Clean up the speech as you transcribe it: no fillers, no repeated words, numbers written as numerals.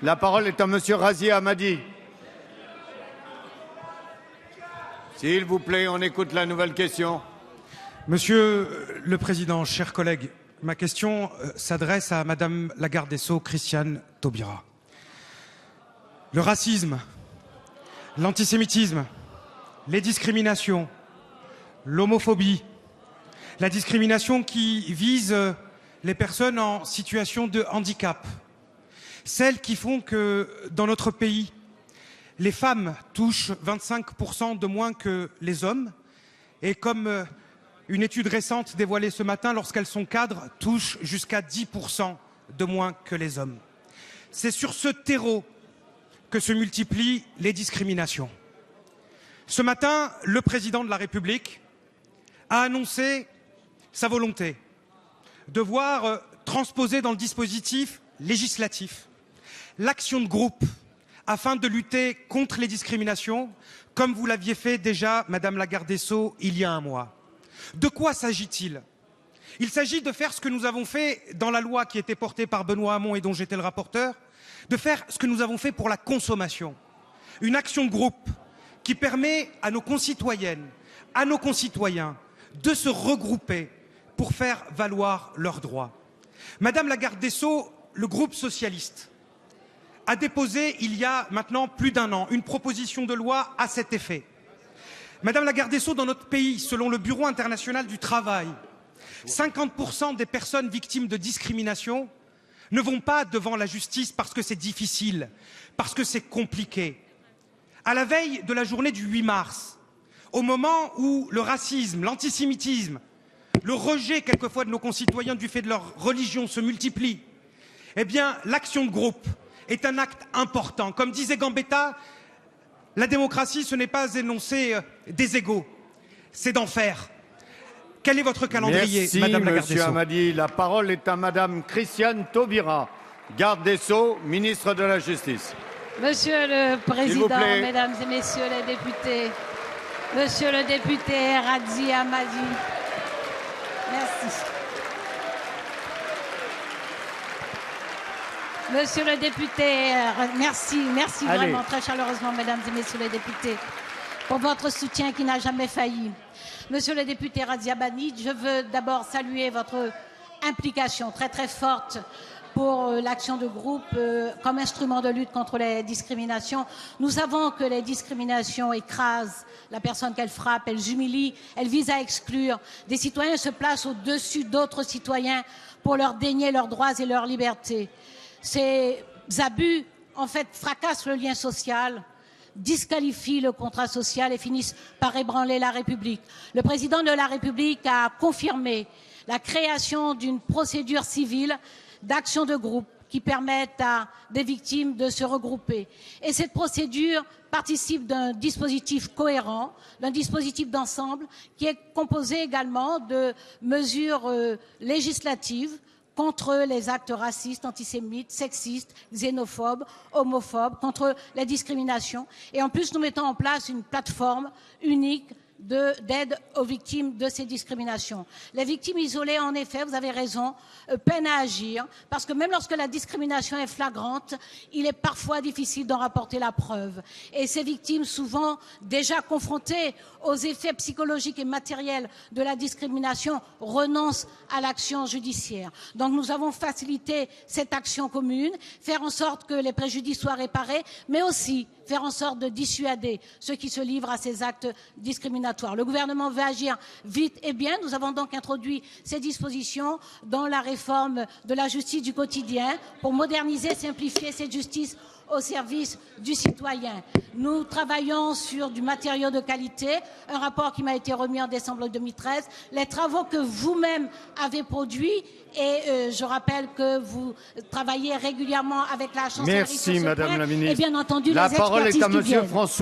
La parole est à Monsieur Razi Hammadi. S'il vous plaît, on écoute la nouvelle question. Monsieur le Président, chers collègues, ma question s'adresse à Madame la garde des Sceaux, Christiane Taubira. Le racisme, l'antisémitisme, les discriminations, l'homophobie, la discrimination qui vise les personnes en situation de handicap, celles qui font que dans notre pays, les femmes touchent 25% de moins que les hommes et comme une étude récente dévoilée ce matin, lorsqu'elles sont cadres, touchent jusqu'à 10% de moins que les hommes. C'est sur ce terreau que se multiplient les discriminations. Ce matin, le président de la République a annoncé sa volonté de voir transposer dans le dispositif législatif l'action de groupe afin de lutter contre les discriminations, comme vous l'aviez fait déjà, Madame la garde des Sceaux, il y a un mois. De quoi s'agit-il? Il s'agit de faire ce que nous avons fait dans la loi qui était portée par Benoît Hamon et dont j'étais le rapporteur, de faire ce que nous avons fait pour la consommation. Une action de groupe qui permet à nos concitoyennes, à nos concitoyens de se regrouper pour faire valoir leurs droits. Madame la garde des Sceaux, le groupe socialiste a déposé il y a maintenant plus d'un an une proposition de loi à cet effet. Madame la garde des Sceaux, dans notre pays, selon le Bureau international du travail, 50% des personnes victimes de discrimination ne vont pas devant la justice parce que c'est difficile, parce que c'est compliqué. À la veille de la journée du 8 mars, au moment où le racisme, l'antisémitisme, le rejet quelquefois de nos concitoyens du fait de leur religion se multiplie, eh bien l'action de groupe est un acte important. Comme disait Gambetta, la démocratie, ce n'est pas énoncer des égaux, c'est d'en faire. Quel est votre calendrier, Madame la garde des Sceaux? Merci, Monsieur Hammadi. La parole est à Madame Christiane Taubira, garde des Sceaux, ministre de la Justice. Monsieur le Président, Mesdames et Messieurs les députés, Monsieur le député Razi Hammadi, merci. Monsieur le député, merci vraiment très chaleureusement, Mesdames et Messieurs les députés, pour votre soutien qui n'a jamais failli. Monsieur le député Razi Hammadi, je veux d'abord saluer votre implication très très forte pour l'action de groupe comme instrument de lutte contre les discriminations. Nous savons que les discriminations écrasent la personne qu'elles frappent, elles humilient, elles visent à exclure. Des citoyens se placent au-dessus d'autres citoyens pour leur dénier leurs droits et leurs libertés. Ces abus, en fait, fracassent le lien social, disqualifient le contrat social et finissent par ébranler la République. Le président de la République a confirmé la création d'une procédure civile d'action de groupe qui permettent à des victimes de se regrouper. Et cette procédure participe d'un dispositif cohérent, d'un dispositif d'ensemble qui est composé également de mesures législatives contre les actes racistes, antisémites, sexistes, xénophobes, homophobes, contre les discriminations. Et en plus, nous mettons en place une plateforme unique d'aide aux victimes de ces discriminations. Les victimes isolées, en effet, vous avez raison, peinent à agir, parce que même lorsque la discrimination est flagrante, il est parfois difficile d'en rapporter la preuve. Et ces victimes, souvent déjà confrontées aux effets psychologiques et matériels de la discrimination, renoncent à l'action judiciaire. Donc nous avons facilité cette action commune, faire en sorte que les préjudices soient réparés, mais aussi faire en sorte de dissuader ceux qui se livrent à ces actes discriminatoires. Le gouvernement veut agir vite et bien. Nous avons donc introduit ces dispositions dans la réforme de la justice du quotidien pour moderniser, simplifier cette justice au service du citoyen. Nous travaillons sur du matériau de qualité, un rapport qui m'a été remis en décembre 2013, les travaux que vous-même avez produits et je rappelle que vous travaillez régulièrement avec la chancellerie sur ce point, Madame la ministre. Et bien entendu la les parole expertises est à qui Monsieur viennent. François